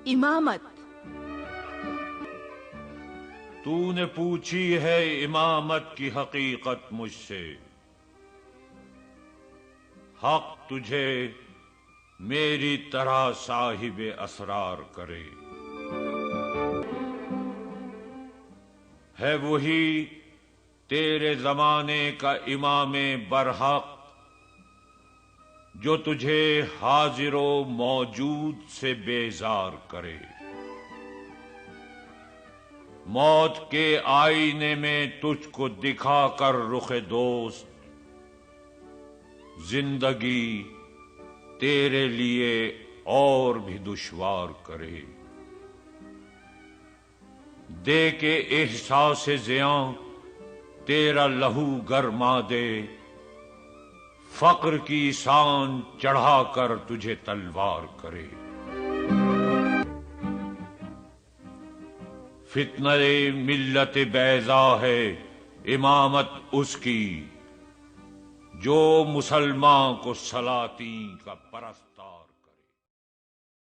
امامت۔ تو نے پوچھی ہے امامت کی حقیقت مجھ سے، حق تجھے میری طرح صاحب اسرار کرے۔ ہے وہی تیرے زمانے کا امام برحق جو تجھے حاضر و موجود سے بیزار کرے۔ موت کے آئینے میں تجھ کو دکھا کر رخ دوست، زندگی تیرے لیے اور بھی دشوار کرے۔ دے کے احساس زیاں تیرا لہو گرما دے، فقر کی سان چڑھا کر تجھے تلوار کرے۔ فتنہ ملت بیضا ہے امامت اس کی، جو مسلمان کو سلاطین کا پرست